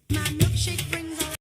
My milkshake brings all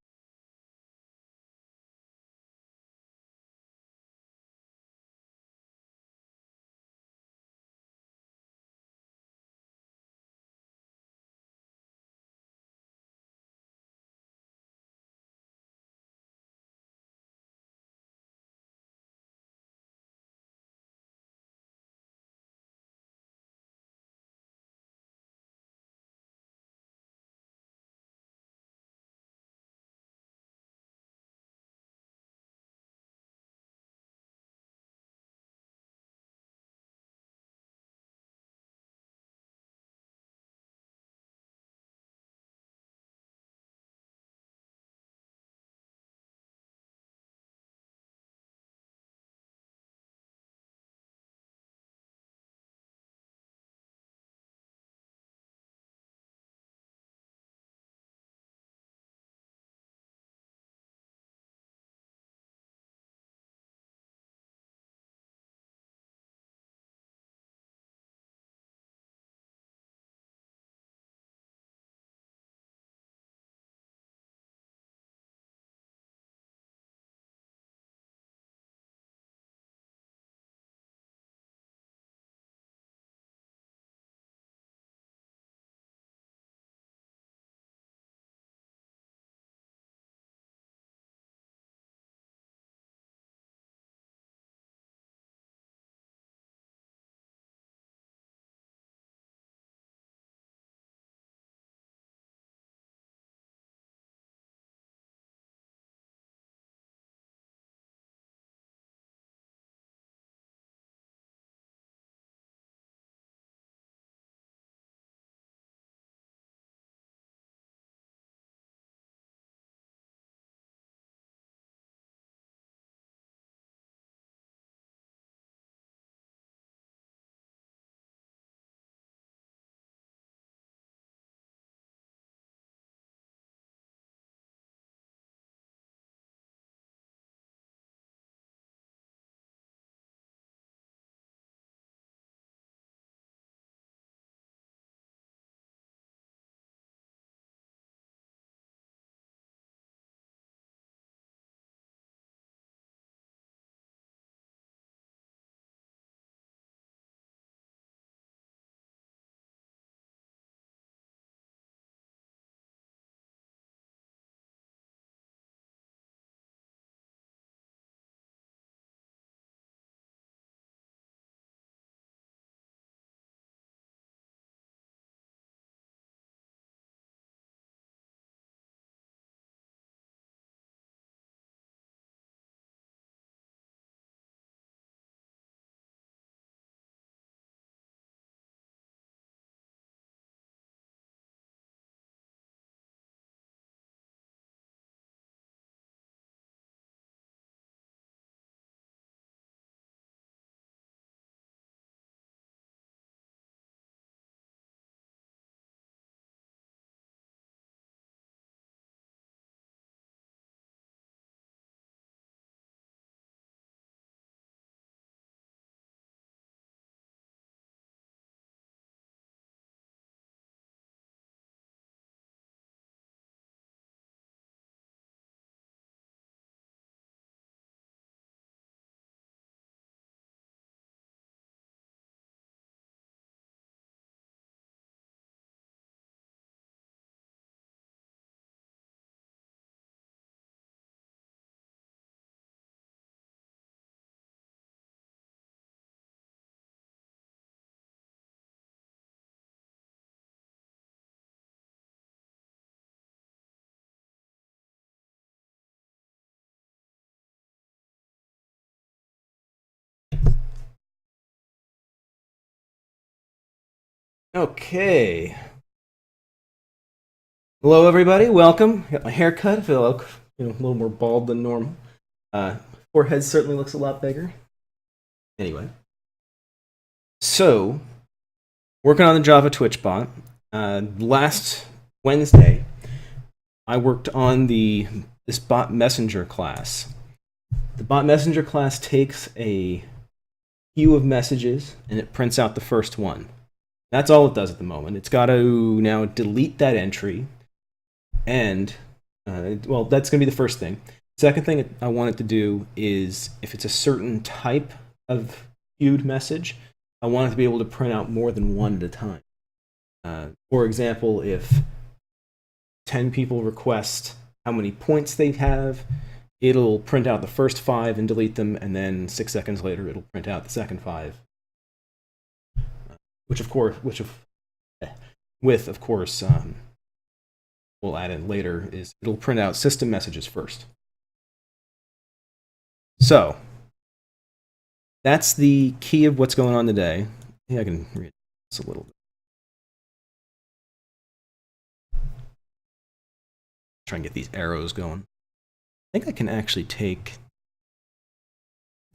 Okay. Hello, everybody. Welcome. Got my hair cut. I feel like, a little more bald than normal. Uh, Forehead certainly looks a lot bigger. Anyway, so working on the Java Twitch bot. Last Wednesday, I worked on this bot messenger class. The bot messenger class takes a queue of messages and it prints out the first one. That's all it does at the moment. It's got to now delete that entry, And, well, that's going to be the first thing. Second thing I want it to do is if it's a certain type of queued message, I want it to be able to print out more than one at a time. For example, if 10 people request how many points they have, it'll print out the first 5 and delete them, and then 6 seconds later it'll print out the second 5. With of course, we'll add in later, is it'll print out system messages first. So that's the key of what's going on today. Yeah, I can read this a little bit. Try and get these arrows going. I think I can actually take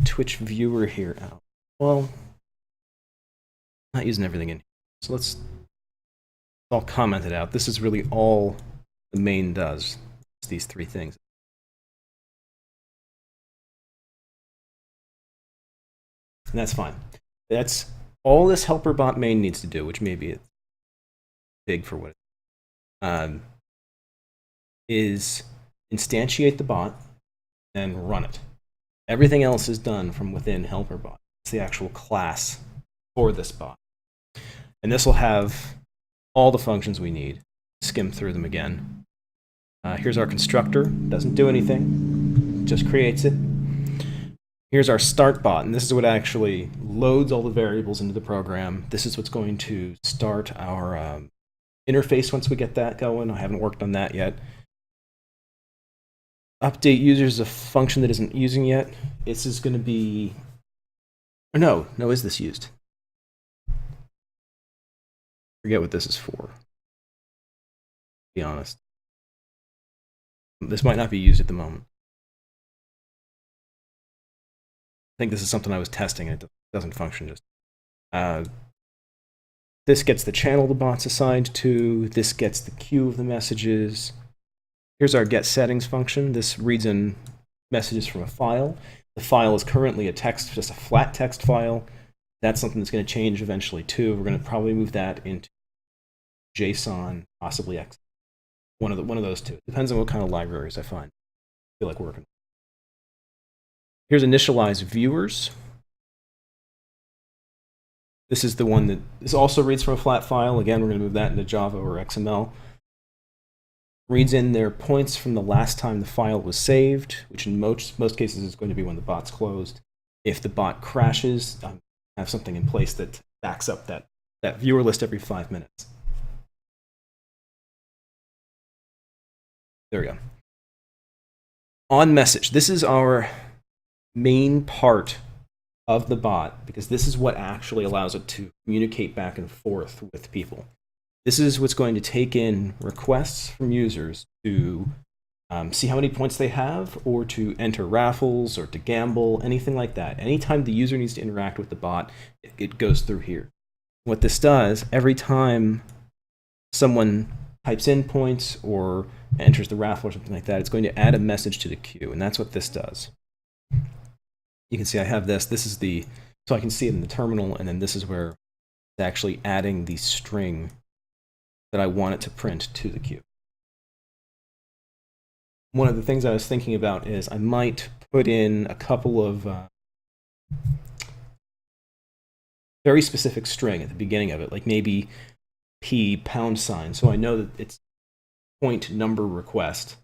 Twitch viewer here out. Well, not using everything in here. So let's all comment it out. This is really all the main does. It's these 3 things. And that's fine. That's all this helper bot main needs to do, which maybe it's big for what it is instantiate the bot and run it. Everything else is done from within helper bot. It's the actual class for this bot. And this will have all the functions we need. Skim through them again. Here's our constructor. Doesn't do anything. Just creates it. Here's our start bot, and this is what actually loads all the variables into the program. This is what's going to start our interface once we get that going. I haven't worked on that yet. Update users is a function that isn't using yet. This is going to be... Or no, is this used? Forget what this is for. To be honest. This might not be used at the moment. I think this is something I was testing and it doesn't function just. This gets the channel the bot's assigned to. This gets the queue of the messages. Here's our get settings function. This reads in messages from a file. The file is currently a text, just a flat text file. That's something that's going to change eventually too. We're going to probably move that into JSON, possibly X. One of those two. Depends on what kind of libraries I find. I feel like working. Here's initialize viewers. This is the one that this also reads from a flat file. Again, we're going to move that into Java or XML. Reads in their points from the last time the file was saved, which in most cases is going to be when the bot's closed. If the bot crashes, I have something in place that backs up that viewer list every 5 minutes. There we go. On message. This is our main part of the bot because this is what actually allows it to communicate back and forth with people. This is what's going to take in requests from users to see how many points they have, or to enter raffles, or to gamble, anything like that. Anytime the user needs to interact with the bot, it goes through here. What this does, every time someone types in points or enters the raffle or something like that, it's going to add a message to the queue, and that's what this does. You can see I have this. This is the, so I can see it in the terminal, and then this is where it's actually adding the string that I want it to print to the queue. One of the things I was thinking about is I might put in a couple of very specific string at the beginning of it, like maybe $, so I know that it's point number request.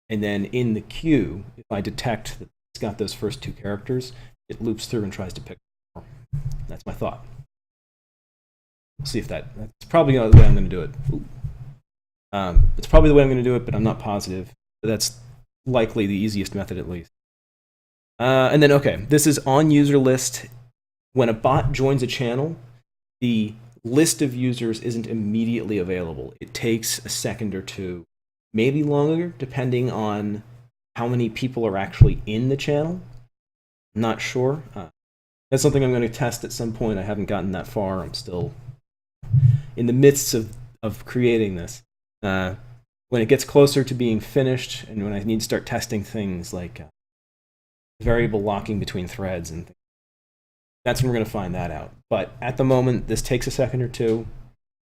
And then in the queue, if I detect that it's got those first 2 characters, it loops through and tries to pick more. That's my thought. We'll see if that's probably the way I'm going to do it. It's probably the way I'm going to do it, but I'm not positive. But that's likely the easiest method, at least. And then, okay, this is on user list. When a bot joins a channel, the list of users isn't immediately available. It takes a second or 2, maybe longer, depending on how many people are actually in the channel. I'm not sure. That's something I'm going to test at some point. I haven't gotten that far. I'm still in the midst of creating this. When it gets closer to being finished, and when I need to start testing things like variable locking between threads and things, that's when we're going to find that out. But at the moment, this takes a second or 2.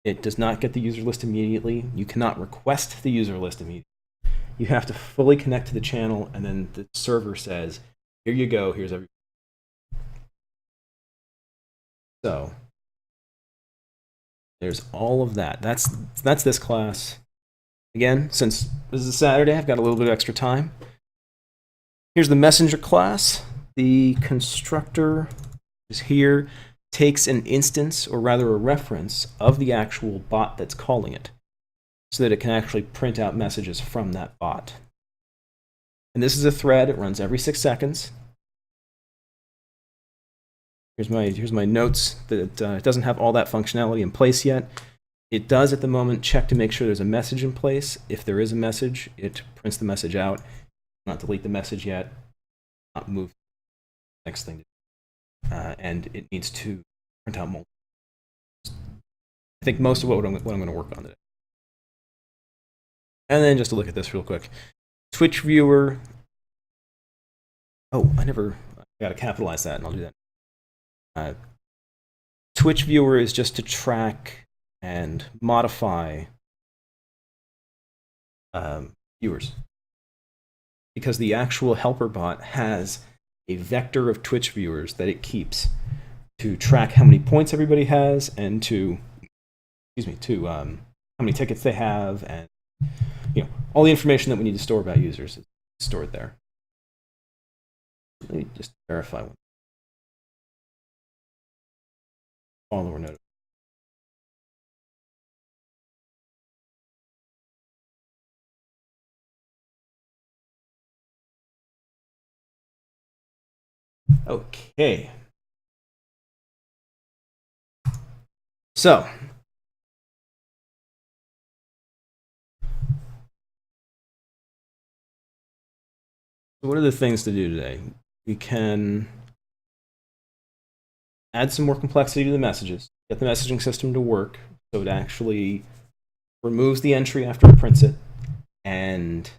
It does not get the user list immediately. You cannot request the user list immediately. You have to fully connect to the channel, and then the server says, here you go, here's everything. So there's all of that. That's this class. Again, since this is a Saturday, I've got a little bit of extra time. Here's the messenger class. The constructor is here, takes an instance, or rather a reference, of the actual bot that's calling it, so that it can actually print out messages from that bot. And this is a thread. It runs every 6 seconds. Here's my notes that it doesn't have all that functionality in place yet. It does at the moment check to make sure there's a message in place. If there is a message, it prints the message out. Not delete the message yet. Not move. Next thing. And it needs to print out multiple. I think most of what I'm going to work on today. And then just to look at this real quick. Twitch viewer. Oh, I got to capitalize that, and I'll do that. Twitch viewer is just to track and modify viewers. Because the actual helper bot has a vector of Twitch viewers that it keeps to track how many points everybody has, and to how many tickets they have, and all the information that we need to store about users is stored there. Let me just verify one. Follower note. Okay. So, what are the things to do today? We can add some more complexity to the messages, get the messaging system to work so it actually removes the entry after it prints it, and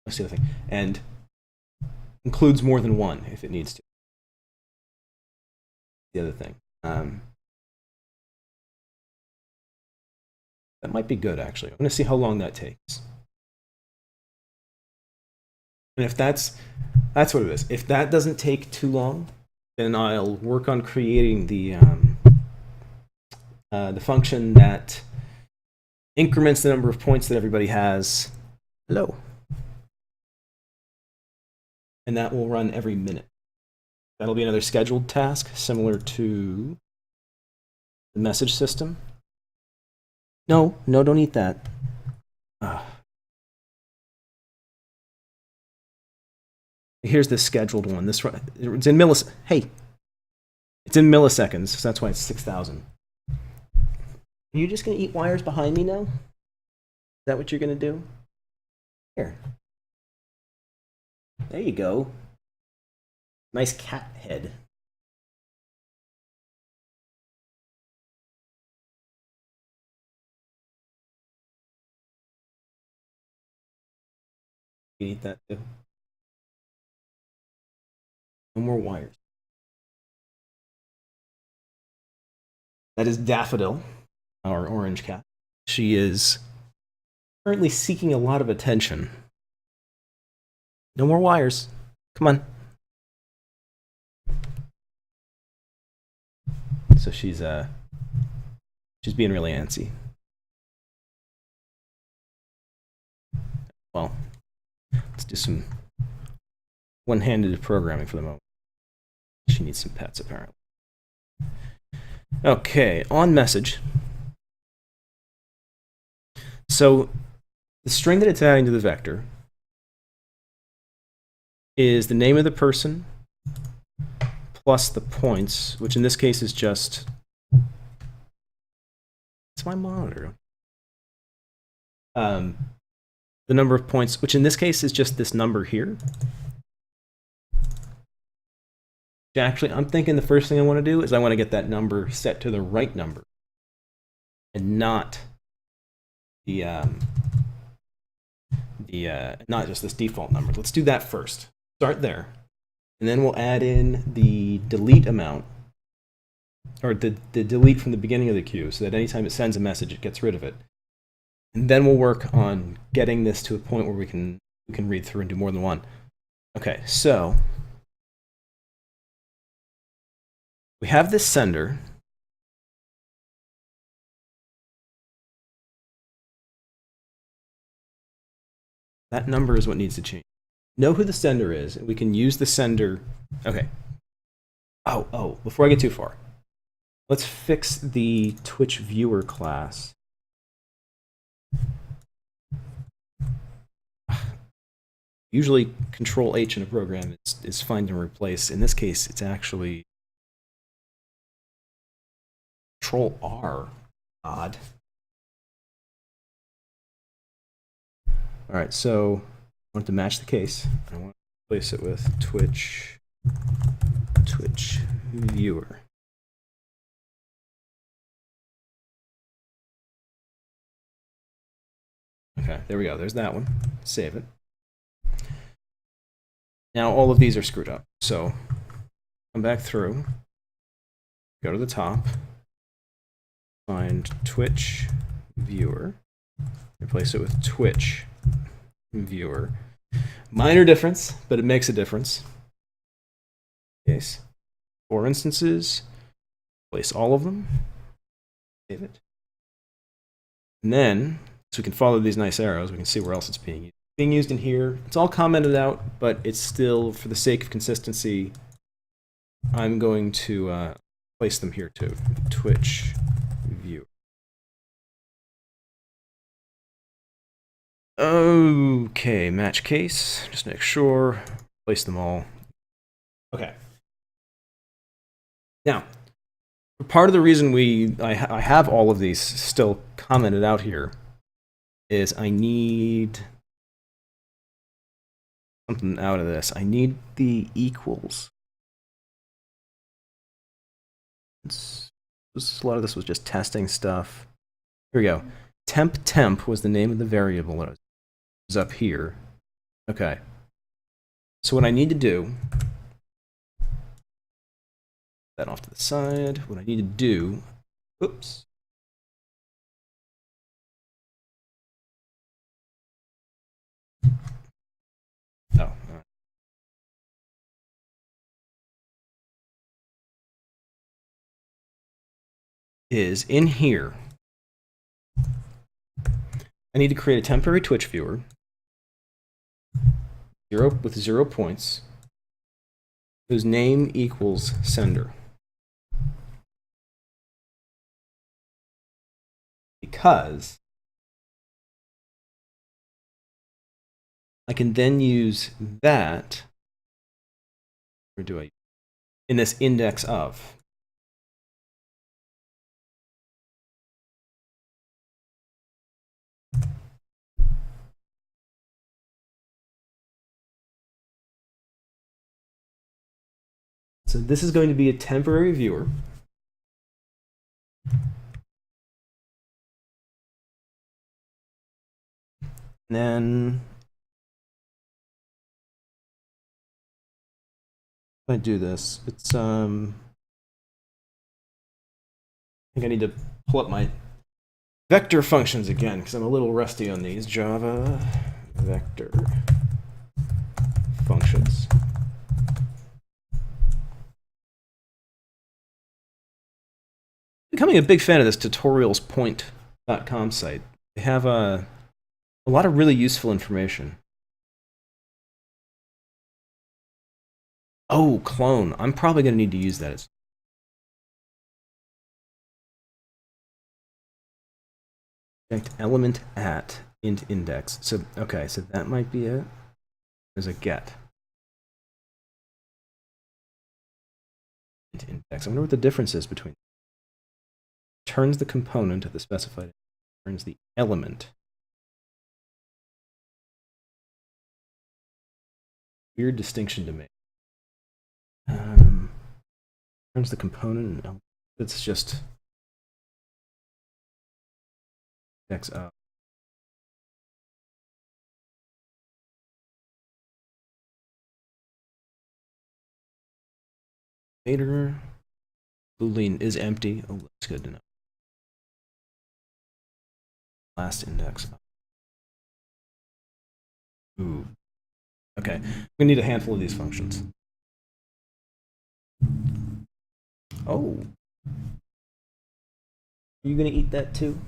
what's the other thing? And includes more than one if it needs to. The other thing. That might be good, actually. I'm going to see how long that takes. And if that's what it is. If that doesn't take too long, then I'll work on creating the function that increments the number of points that everybody has. Hello. And that will run every minute. That'll be another scheduled task, similar to the message system. No, don't eat that. Here's the scheduled one. It's in milliseconds. Hey, it's in milliseconds, so that's why it's 6,000. Are you just gonna eat wires behind me now? Is that what you're gonna do? Here. There you go. Nice cat head. You eat that too. No more wires. That is Daffodil, our orange cat. She is currently seeking a lot of attention. No more wires. Come on. So she's being really antsy. Well, let's do some one-handed programming for the moment. She needs some pets, apparently. Okay, on message. So the string that it's adding to the vector is the name of the person plus the points, which in this case is just... It's my monitor. The number of points, which in this case is just this number here. Actually, I'm thinking the first thing I want to do is I want to get that number set to the right number and not not just this default number. Let's do that first. Start there. And then we'll add in the delete amount or the delete from the beginning of the queue, so that anytime it sends a message, it gets rid of it. And then we'll work on getting this to a point where we can read through and do more than one. Okay, so we have this sender. That number is what needs to change. Know who the sender is, and we can use the sender. Okay. Oh, before I get too far, let's fix the Twitch viewer class. Usually, Control H in a program is find and replace. In this case, it's actually Control R. Odd. All right, so I want to match the case. I want to replace it with Twitch viewer. Okay, there we go. There's that one. Save it. Now all of these are screwed up. So come back through, go to the top, find Twitch viewer, replace it with Twitch viewer. Minor difference, but it makes a difference. Case. 4 instances, place all of them, save it. And then, so we can follow these nice arrows, we can see where else it's being used. Being used in here, it's all commented out, but it's still, for the sake of consistency, I'm going to place them here too. Twitch view. Okay, match case. Just make sure. Place them all. Okay. Now, part of the reason I have all of these still commented out here is I need something out of this. I need the equals. A lot of this was just testing stuff. Here we go. Temp was the name of the variable that was up here. Okay. So what I need to do, that off to the side. What I need to do, oops. Oh. Is in here. I need to create a temporary Twitch viewer, with 0 points, whose name equals sender. Because I can then use that, where do I, in this index of. So this is going to be a temporary viewer. And then if I do this, it's I think I need to pull up my vector functions again because I'm a little rusty on these. Java vector functions. Becoming a big fan of this tutorialspoint.com site. They have a lot of really useful information. Oh, clone. I'm probably going to need to use that. Element at int index. So, okay, so that might be it. There's a get. Int index. I wonder what the difference is between. Turns the component of the specified, turns the element. Weird distinction to make. Turns the component, and it's just index up. Later. Boolean is empty. Oh, that's good to know. Last index. Ooh. Okay. We need a handful of these functions. Oh. Are you going to eat that too?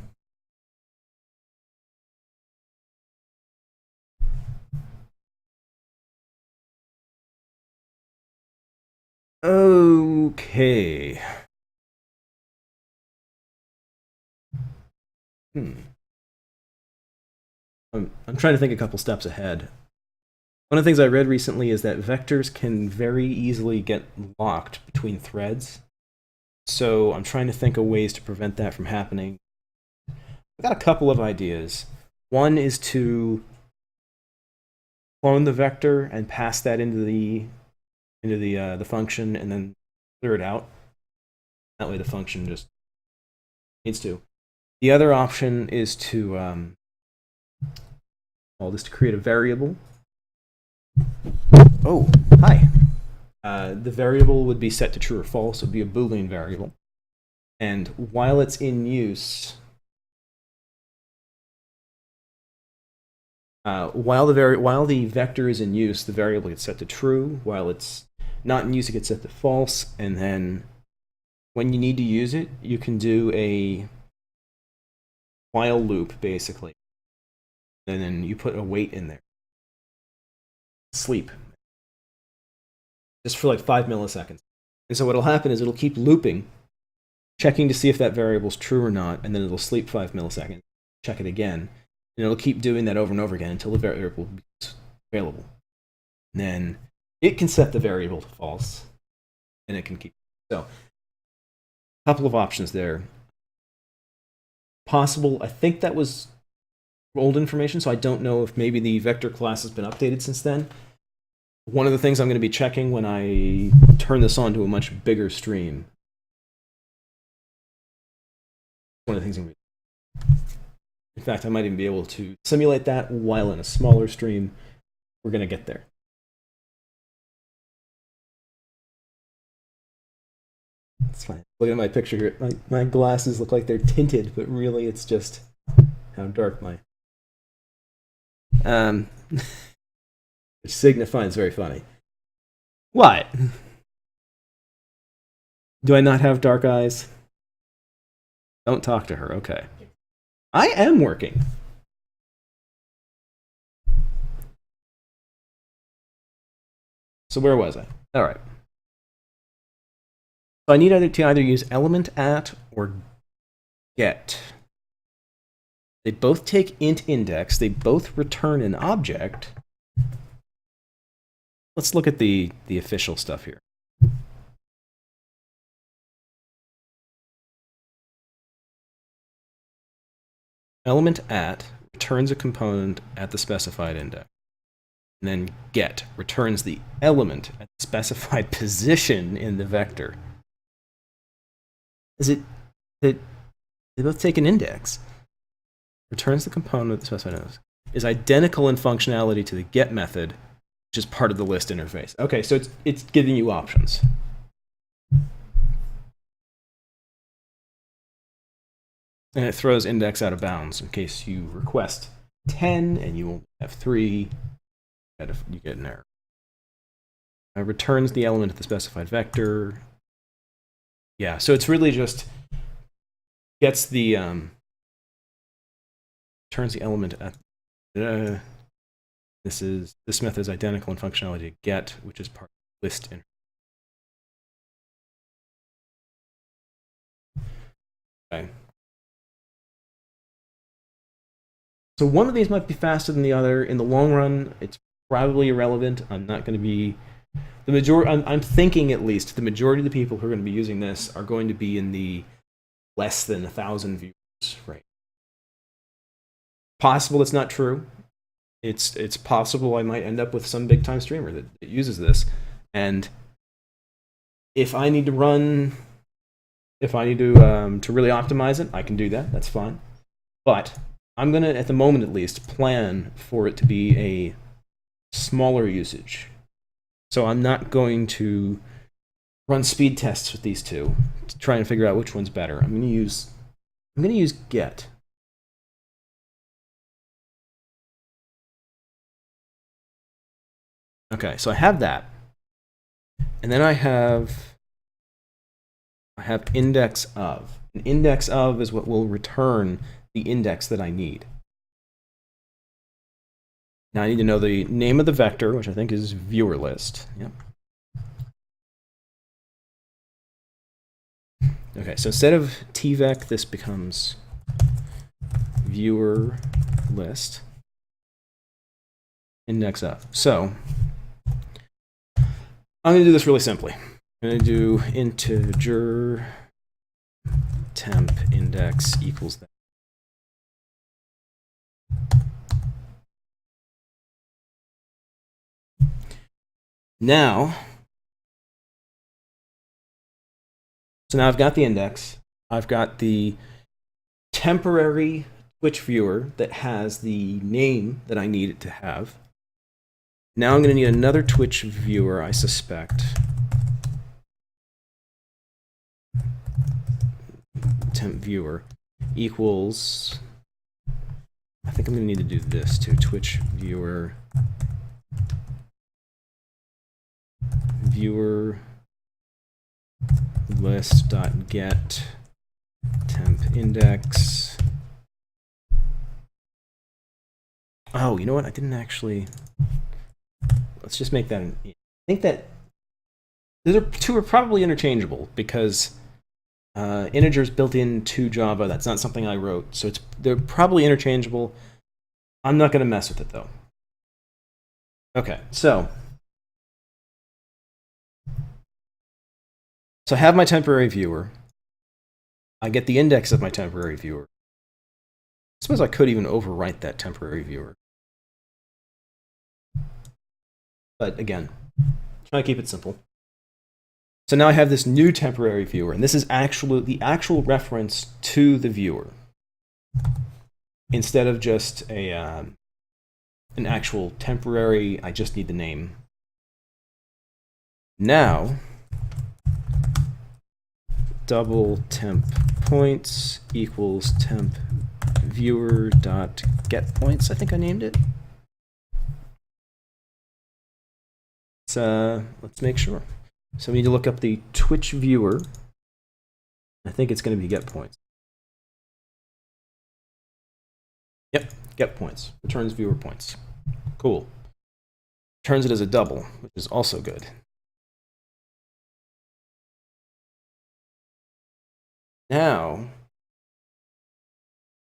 Okay. I'm trying to think a couple steps ahead. One of the things I read recently is that vectors can very easily get locked between threads. So I'm trying to think of ways to prevent that from happening. I've got a couple of ideas. One is to clone the vector and pass that into the function and then clear it out. That way the function just needs to. The other option is to create a variable. Oh, hi. The variable would be set to true or false. It would be a Boolean variable. And while it's in use, while the vector is in use, the variable gets set to true. While it's not in use, it gets set to false. And then when you need to use it, you can do a while loop, basically. And then you put a wait in there. Sleep. Just for like 5 milliseconds. And so what'll happen is it'll keep looping, checking to see if that variable's true or not, and then it'll sleep 5 milliseconds, check it again, and it'll keep doing that over and over again until the variable becomes available. And then it can set the variable to false, and it can keep. So, a couple of options there. Possible, I think that was old information, so I don't know if maybe the vector class has been updated since then. One of the things I'm going to be checking when I turn this on to a much bigger stream. One of the things I'm going to be. In fact, I might even be able to simulate that while in a smaller stream. We're going to get there. It's fine. Look at my picture here. My glasses look like they're tinted, but really it's just how dark my... Which Signa finds very funny. What? Do I not have dark eyes? Don't talk to her, okay. I am working. So where was I? All right. So I need to either use element at or get. They both take int index. They both return an object. Let's look at the official stuff here. Element at returns a component at the specified index. And then get returns the element at the specified position in the vector. They both take an index. Returns the component at the specified index. Is identical in functionality to the get method, which is part of the list interface. Okay, so it's giving you options. And it throws index out of bounds in case you request 10 and you only have 3. You get an error. It returns the element of the specified vector. Yeah, so it's really just gets the returns the element at this method is identical in functionality to get, which is part of the list interface. Okay. So one of these might be faster than the other. In the long run, it's probably irrelevant. I'm not going to be the majority. I'm thinking at least the majority of the people who are going to be using this are going to be in the less than 1,000 viewers range. Possible it's not true. It's possible I might end up with some big time streamer that uses this, and if I need to really optimize it, I can do that. That's fine. But I'm going to, at the moment at least, plan for it to be a smaller usage. So I'm not going to run speed tests with these two to try and figure out which one's better. I'm going to use get. Okay, so I have that. And then I have index of. An index of is what will return the index that I need. Now I need to know the name of the vector, which I think is viewer list. Yep. Okay, so instead of tvec, this becomes viewer list index of. So I'm going to do this really simply. I'm going to do integer temp index equals that. Now, so now I've got the index. I've got the temporary Twitch viewer that has the name that I need it to have. Now I'm going to need another Twitch viewer, I suspect. Temp viewer equals, I think I'm going to need to do this too. Twitch viewer list.get temp index. Oh, you know what? I didn't actually. Let's just make that an. I think that those two are probably interchangeable because integers built into Java. That's not something I wrote, so they're probably interchangeable. I'm not going to mess with it though. Okay, so I have my temporary viewer. I get the index of my temporary viewer. I suppose I could even overwrite that temporary viewer. But again, try to keep it simple. So now I have this new temporary viewer, and this is the actual reference to the viewer, instead of just an actual temporary. I just need the name. Now, double temp points equals temp viewer dot get points. I think I named it. Let's make sure. So we need to look up the Twitch viewer. I think it's going to be get points. Yep, get points. Returns viewer points. Cool. Returns it as a double, which is also good. Now, I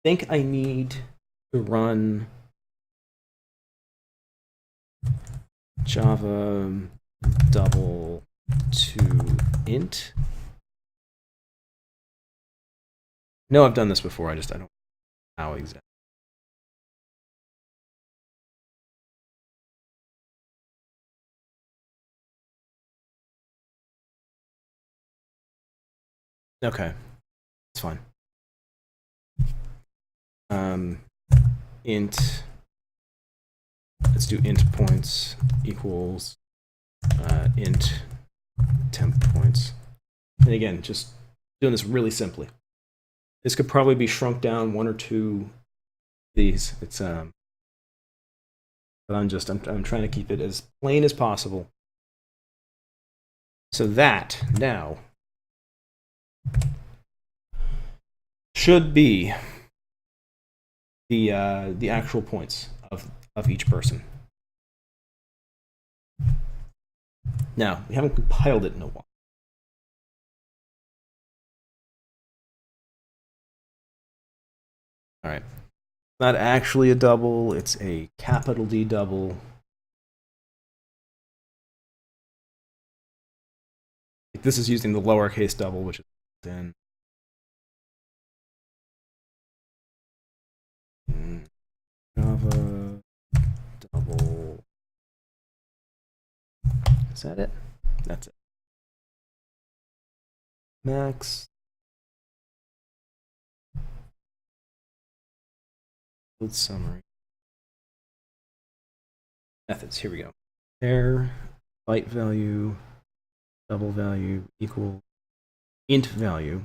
think I need to run Java double to int. No, I've done this before. I don't know how exactly. Okay, that's fine. Int. Let's do int points equals int temp points. And again, just doing this really simply. This could probably be shrunk down one or two of these. It's but I'm trying to keep it as plain as possible. So that now should be the actual points of each person. Now, we haven't compiled it in a while. All right. Not actually a double, it's a capital D double. This is using the lowercase double, which is in Java double. Is that it? That's it. Max. Code summary. Methods, here we go. There, byte value. double value equal int value.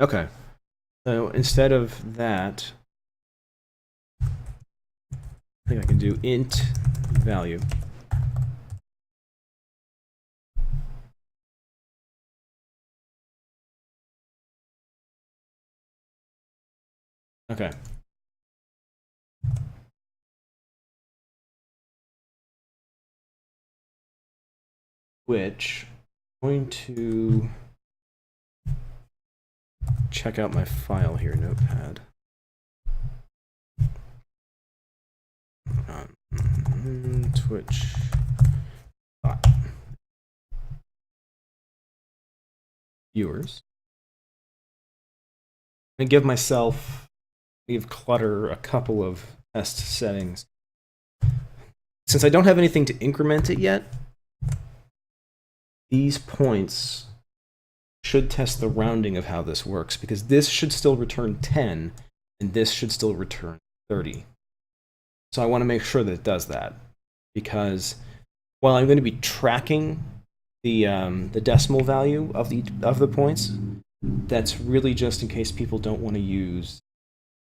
Okay. So instead of that, I think I can do int value. Okay. Which I'm going to check out my file here, Notepad. Twitch. Viewers. I'm going to give myself, leave clutter a couple of test settings. Since I don't have anything to increment it yet, these points should test the rounding of how this works, because this should still return 10, and this should still return 30. So I want to make sure that it does that, because while I'm going to be tracking the decimal value of the points, that's really just in case people don't want to use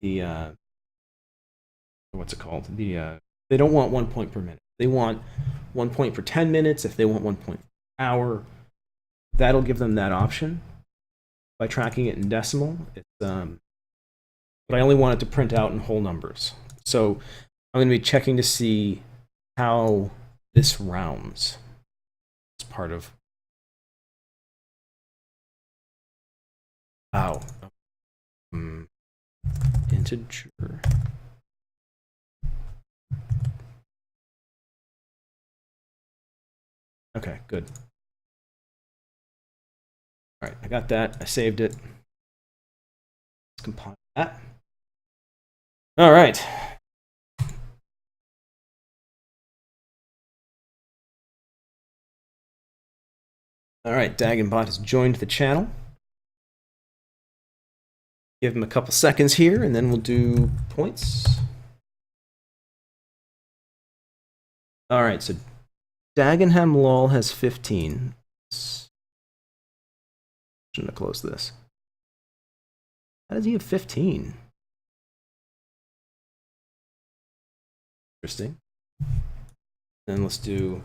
the what's it called? They don't want 1 point per minute. They want 1 point per 10 minutes. If they want 1 point per hour, that'll give them that option by tracking it in decimal. But I only want it to print out in whole numbers. So I'm going to be checking to see how this rounds. It's part of. Wow. Integer. Okay, good. All right, I got that. I saved it. Let's compile that. All right. All right, Dagonbot has joined the channel. Give him a couple seconds here, and then we'll do points. All right, so Dagenham Lol has 15. Shouldn't have closed this. How does he have 15? Interesting. Then let's do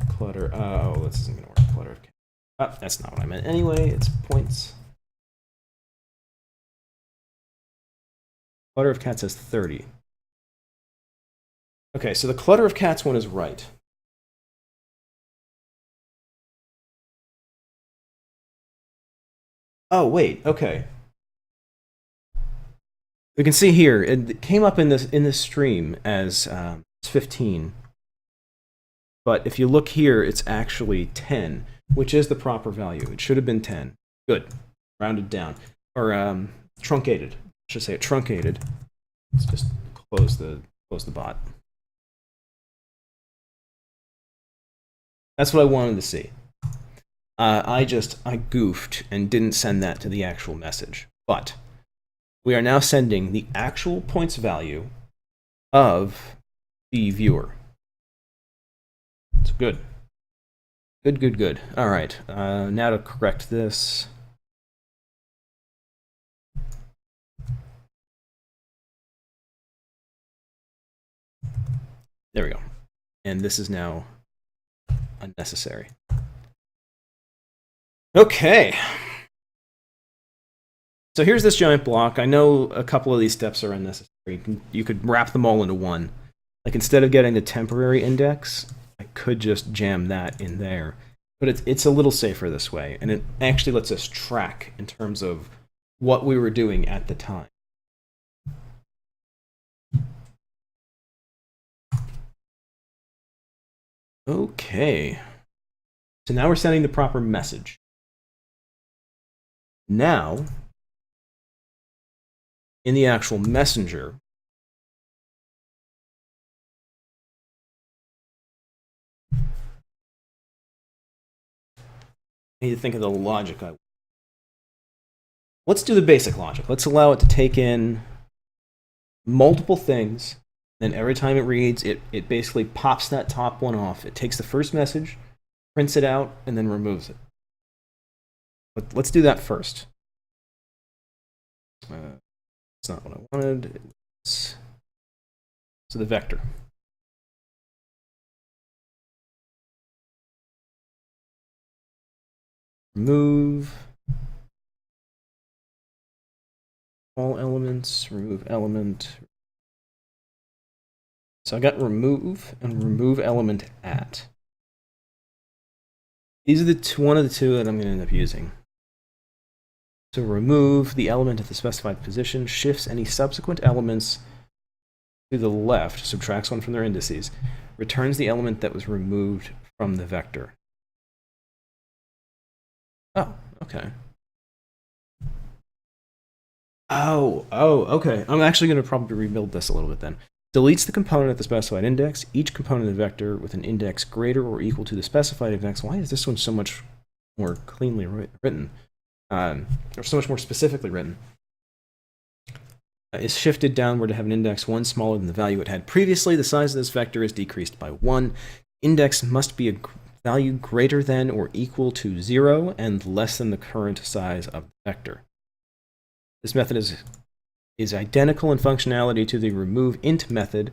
clutter. Oh, this isn't going to work. Clutter of cats. Oh, that's not what I meant. Anyway, it's points. Clutter of cats has 30. Okay, so the clutter of cats one is right. Oh, wait, okay. We can see here, it came up in this stream as 15. But if you look here, it's actually 10, which is the proper value. It should have been 10. Good. Rounded down. Or truncated. I should say it truncated. Let's just close the bot. That's what I wanted to see. I goofed and didn't send that to the actual message. But we are now sending the actual points value of the viewer. It's good. Good. All right. Now to correct this. There we go. And this is now unnecessary. Okay. So here's this giant block. I know a couple of these steps are unnecessary. You could wrap them all into one. Like instead of getting the temporary index, I could just jam that in there. But it's a little safer this way, and it actually lets us track in terms of what we were doing at the time. Okay. So now we're sending the proper message. Now, in the actual messenger, I need to think of the logic. Let's do the basic logic. Let's allow it to take in multiple things. Then every time it reads, it basically pops that top one off. It takes the first message, prints it out, and then removes it. But let's do that first. It's not what I wanted. So the vector. Remove all elements, remove element. So I got remove and remove element at. These are the one of the two that I'm going to end up using. So remove the element at the specified position, shifts any subsequent elements to the left, subtracts one from their indices, returns the element that was removed from the vector. Oh, okay. Oh, okay. I'm actually going to probably rebuild this a little bit then. Deletes the component at the specified index, each component of the vector with an index greater or equal to the specified index. Why is this one so much more cleanly written? Or so much more specifically written? Is shifted downward to have an index 1 smaller than the value it had previously. The size of this vector is decreased by 1. Index must be a value greater than or equal to 0 and less than the current size of the vector. This method is identical in functionality to the remove int method,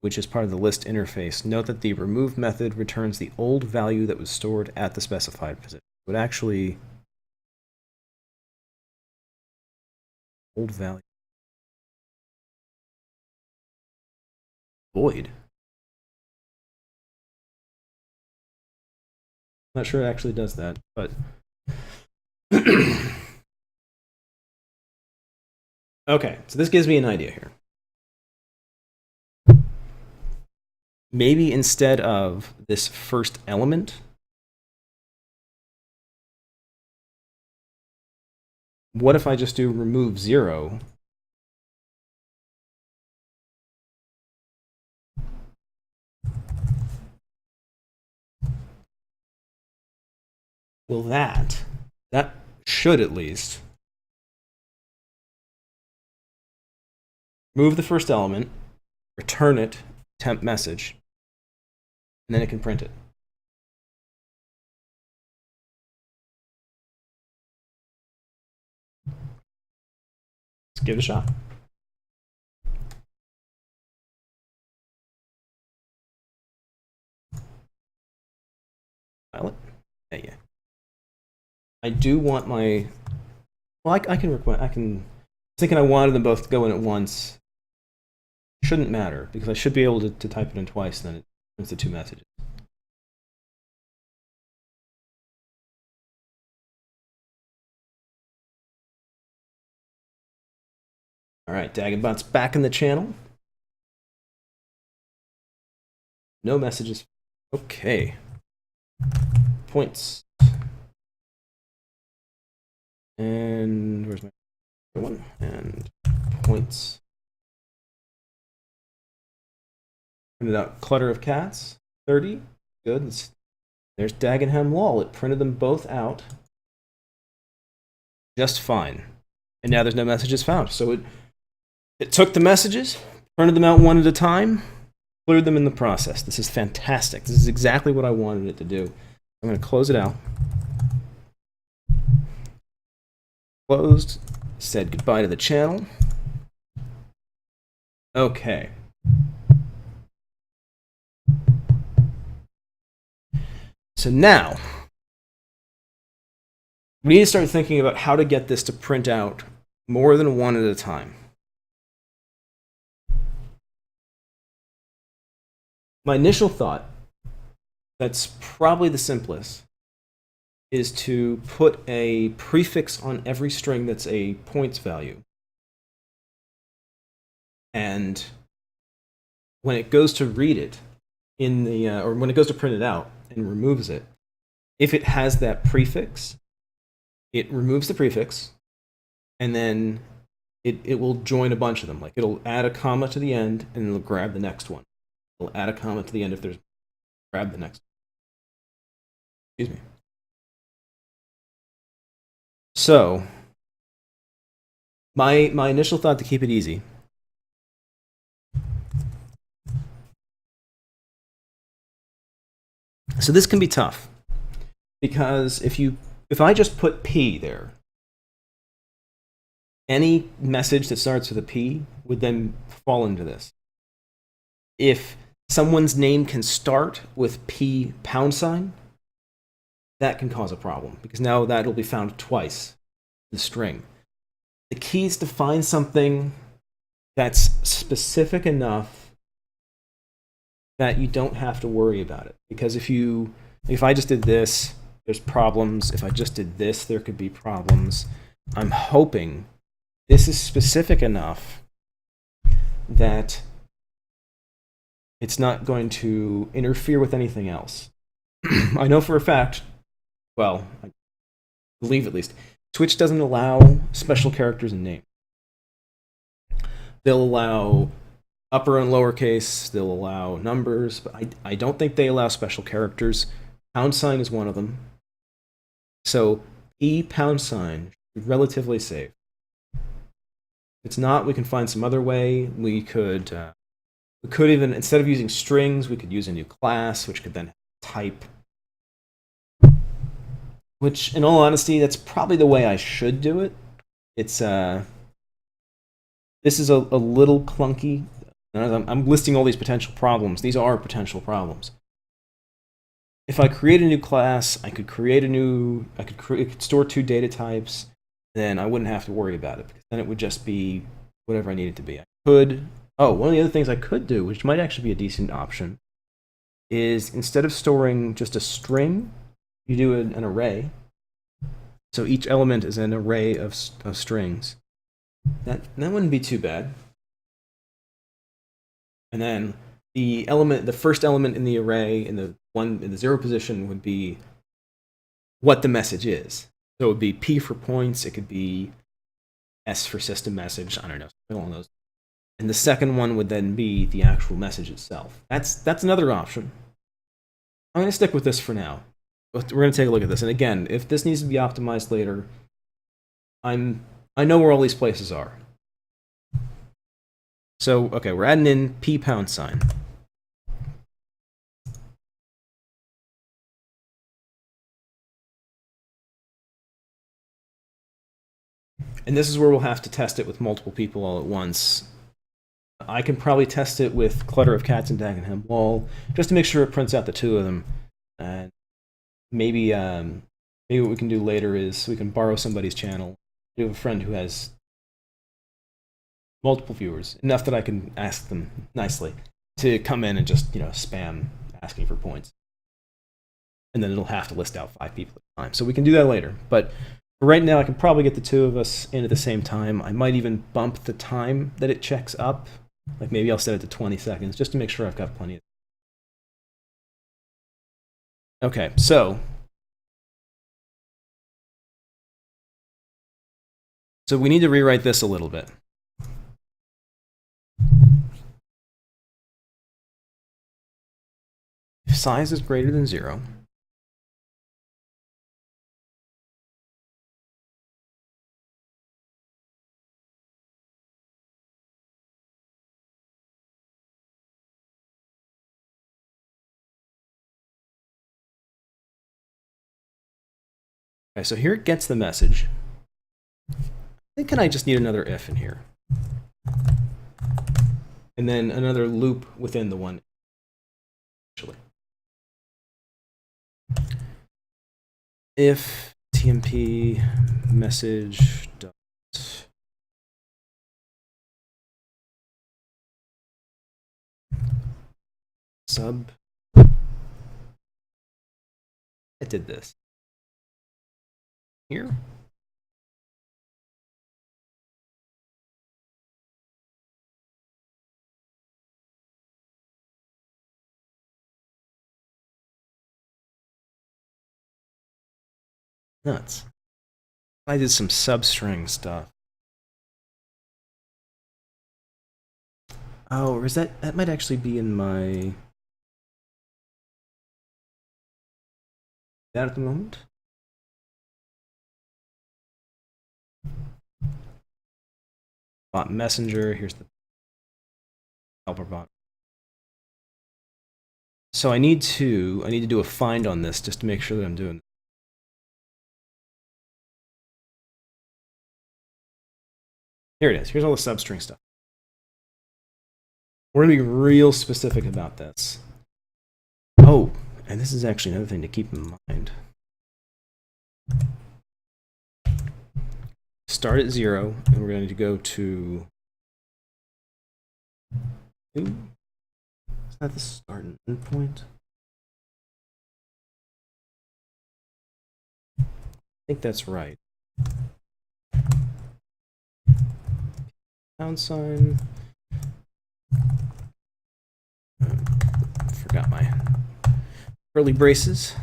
which is part of the list interface. Note that the remove method returns the old value that was stored at the specified position. It would actually old value void. Not sure it actually does that, but okay, so this gives me an idea here. Maybe instead of this first element, what if I just do remove 0? Well, that should at least move the first element, return it, temp message, and then it can print it. Let's give it a shot. Pilot. Yeah. I do want my. Well, I can request. I can. Thinking I wanted them both to go in at once. Shouldn't matter because I should be able to type it in twice. Then it prints the two messages. All right, Dagonbot's back in the channel. No messages. Okay. Points. And where's my other one? And points. Printed out clutter of cats. 30. Good. There's Dagenham Lol. It printed them both out just fine. And now there's no messages found. So it took the messages, printed them out one at a time, cleared them in the process. This is fantastic. This is exactly what I wanted it to do. I'm going to close it out. Closed. Said goodbye to the channel. Okay. So now, we need to start thinking about how to get this to print out more than one at a time. My initial thought, that's probably the simplest, is to put a prefix on every string that's a points value. And when it goes to read it in the, or when it goes to print it out and removes it, if it has that prefix, it removes the prefix, and then it will join a bunch of them. Like it'll add a comma to the end, and it'll grab the next one. It'll add a comma to the end if there's, grab the next one. Excuse me. So, my initial thought to keep it easy so this can be tough because if I just put P there, any message that starts with a P would then fall into this. If someone's name can start with P £, that can cause a problem because now that'll be found twice in the string. The key is to find something that's specific enough that you don't have to worry about it. Because if I just did this, there's problems. If I just did this, there could be problems. I'm hoping this is specific enough that it's not going to interfere with anything else. I know for a fact, well, I believe at least, Twitch doesn't allow special characters in names. They'll allow upper and lowercase, they'll allow numbers, but I don't think they allow special characters. £, is one of them. So P £, is relatively safe. If it's not, we can find some other way. We could even, instead of using strings, we could use a new class, which could then type. Which, in all honesty, that's probably the way I should do it. It's this is a little clunky. I'm listing all these potential problems. These are potential problems. If I create a new class, I could store 2 data types, then I wouldn't have to worry about it, because then it would just be whatever I need it to be. One of the other things I could do, which might actually be a decent option, is instead of storing just a string, you do an array. So each element is an array of strings. That wouldn't be too bad. And then the first element in the array in the 0 position would be what the message is. So it would be P for points. It could be S for system message. I don't know, something along those. And the second one would then be the actual message itself. That's another option. I'm going to stick with this for now. We're going to take a look at this. And again, if this needs to be optimized later, I know where all these places are. So, okay, we're adding in P £. And this is where we'll have to test it with multiple people all at once. I can probably test it with Clutter of Cats and Dagenham Wall, just to make sure it prints out the 2 of them. And maybe what we can do later is we can borrow somebody's channel. We have a friend who has multiple viewers, enough that I can ask them nicely to come in and just spam asking for points. And then it'll have to list out 5 people at a time. So we can do that later. But for right now, I can probably get the 2 of us in at the same time. I might even bump the time that it checks up. Like maybe I'll set it to 20 seconds just to make sure I've got plenty of. Okay, so we need to rewrite this a little bit. If size is greater than 0, okay, so here it gets the message. I think I just need another if in here. And then another loop within the one. Actually. If tmp message dot sub, it did this here. Nuts. I did some substring stuff. Oh, or is that might actually be in my that at the moment? Bot messenger, here's the helper bot. So I need to do a find on this just to make sure that I'm doing it. Here it is. Here's all the substring stuff. We're going to be real specific about this. Oh, and this is actually another thing to keep in mind. Start at 0, and we're going to go to 2. Is that the start and end point? I think that's right. Pound sign. Forgot my curly braces.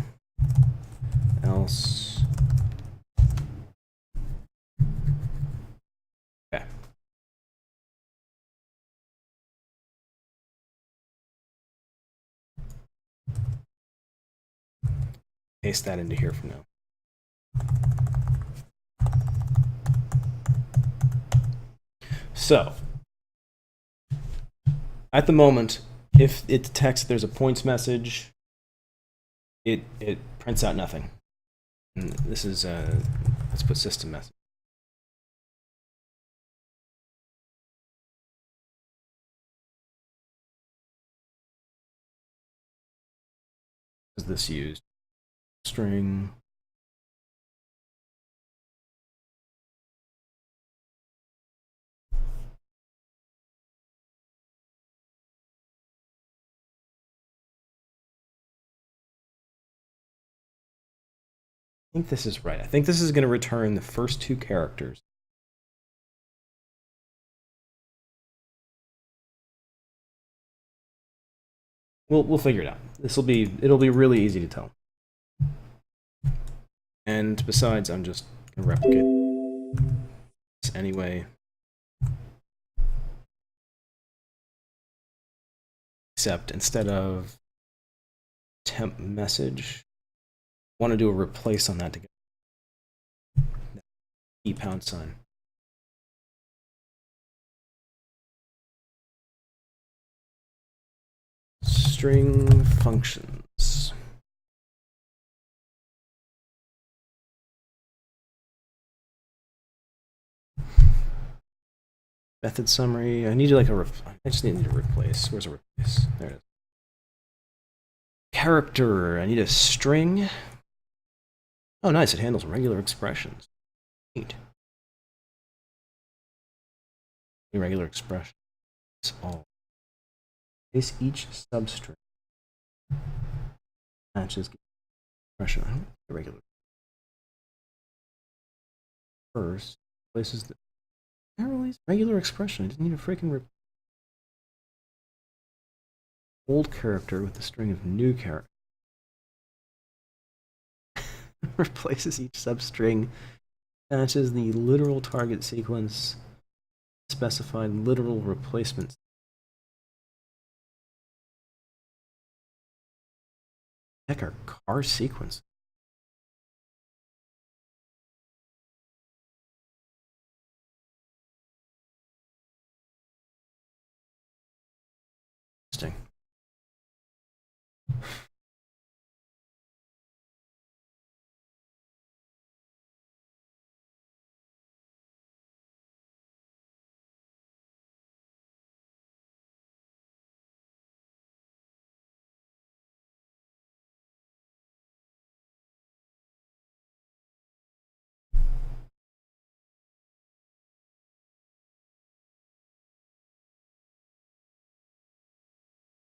Else. Okay. Paste that into here for now. So, at the moment, if it detects there's a points message, it prints out nothing. And this is let's put system message. Is this used? String. I think this is right. I think this is going to return the first 2 characters. We'll figure it out. It'll be really easy to tell. And besides, I'm just going to replicate this anyway. Except instead of temp message, I want to do a replace on that to get E pound sign. String functions. Method summary. I need like I just need to replace. Where's a replace? There it is. Character. I need a string. Oh, nice. It handles regular expressions. Neat. Irregular expression. It's all. Place each substring matches expression. I don't irregular. First places the regular expression. I didn't need a freaking old character with a string of new character. Replaces each substring, matches the literal target sequence, specified literal replacements. Heck, our car sequence. Interesting.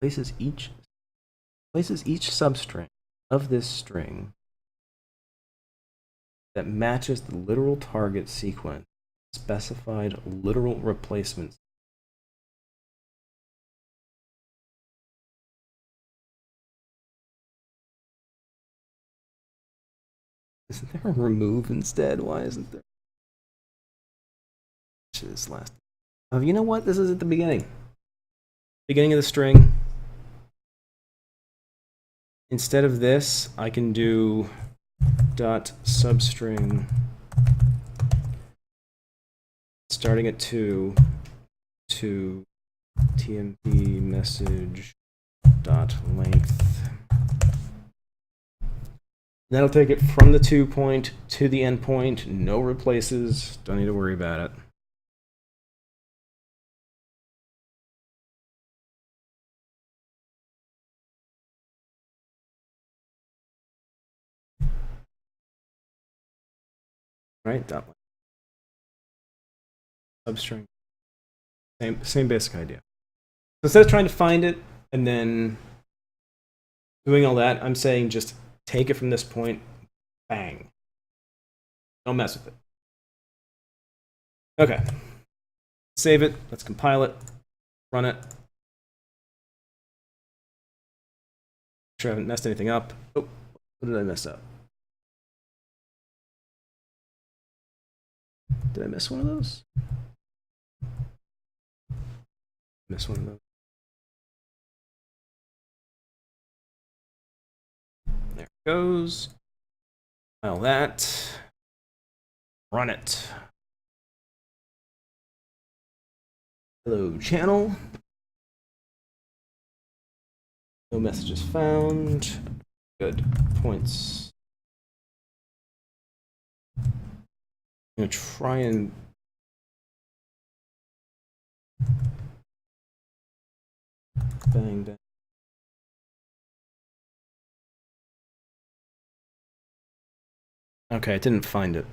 Places each substring of this string that matches the literal target sequence, specified literal replacements. Isn't there a remove instead? Why isn't there? This last. Oh, you know what? This is at the beginning. Beginning of the string. Instead of this, I can do dot substring starting at 2 to tmp message dot length. That'll take it from the 2 point to the end point. No replaces. Don't need to worry about it. right? Dot substring. Same basic idea. So instead of trying to find it and then doing all that, I'm saying just take it from this point, bang. Don't mess with it. Okay. Save it. Let's compile it. Run it. Make sure I haven't messed anything up. Oh, what did I mess up? Did I miss one of those? Miss one of those. There it goes. File that. Run it. Hello, channel. No messages found. Good. Points. I'm going to try and bang, bang. Okay, I didn't find it.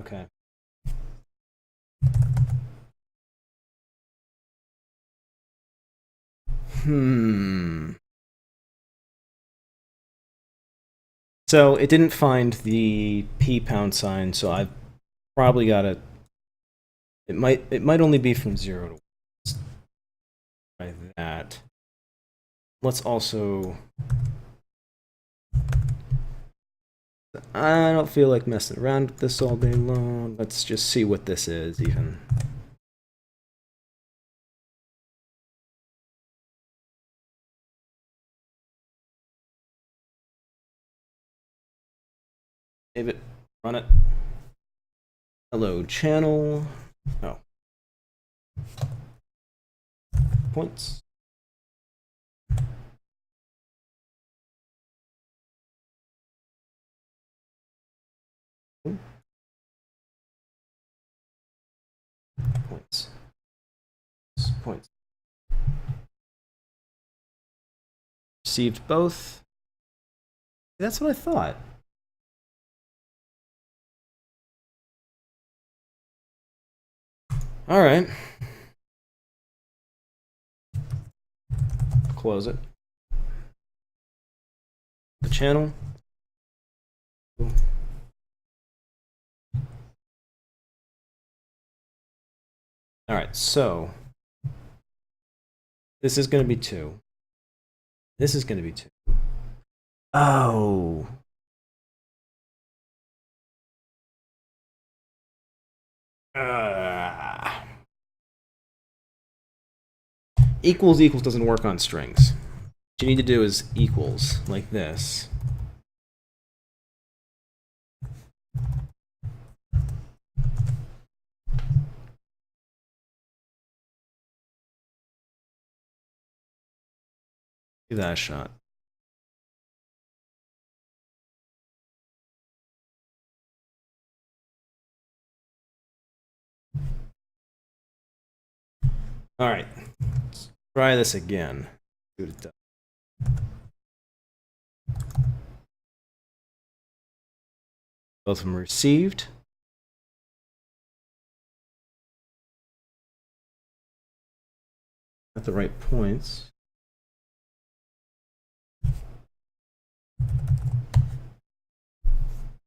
Okay. So it didn't find the P #, so I've probably got to. It might only be from 0 to 1. Let's try that. Let's also. I don't feel like messing around with this all day long. Let's just see what this is, even. Save it. Run it. Hello, channel. Oh. Points. Points. Points. Received both. That's what I thought. All right. Close it. The channel. All right, so this is going to be 2. This is going to be 2. Oh. Equals doesn't work on strings. What you need to do is equals, like this. Give that a shot. All right, let's try this again. See what it does. Both of them received. At the right points.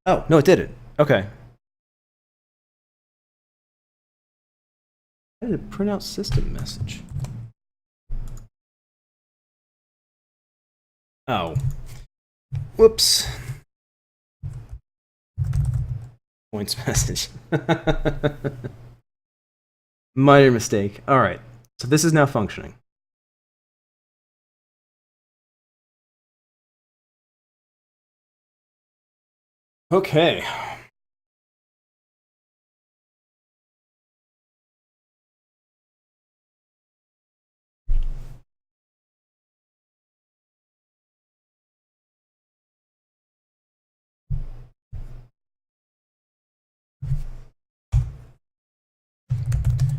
Oh, no, it didn't. Okay. How did it print out system message? Oh. Whoops. Points message. Minor mistake. All right. So this is now functioning. Okay.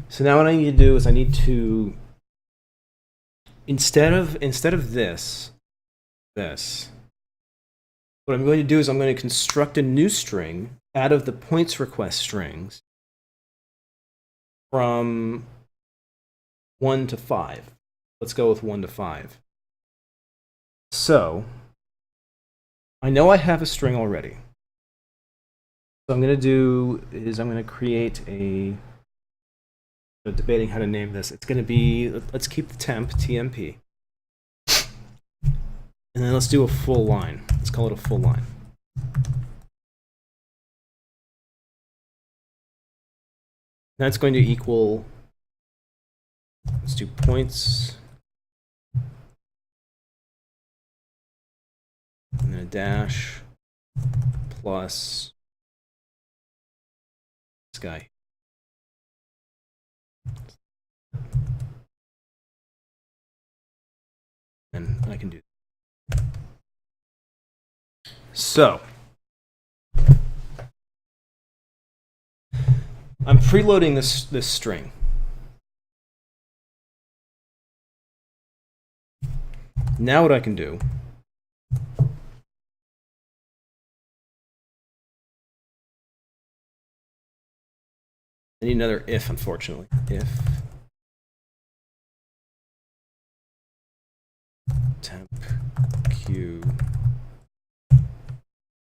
So now what I need to do is I need to instead of this, this. What I'm going to do is I'm going to construct a new string out of the points request strings from 1 to 5. Let's go with 1 to 5. So I know I have a string already. So I'm going to do is I'm going to create a, I'm debating how to name this. It's going to be, let's keep the temp, TMP. And then let's do a full line. Let's call it a full line. That's going to equal, let's do points, and then a dash, plus this guy. And I can do that. So I'm preloading this string. Now what I can do I need another if, unfortunately. If temp q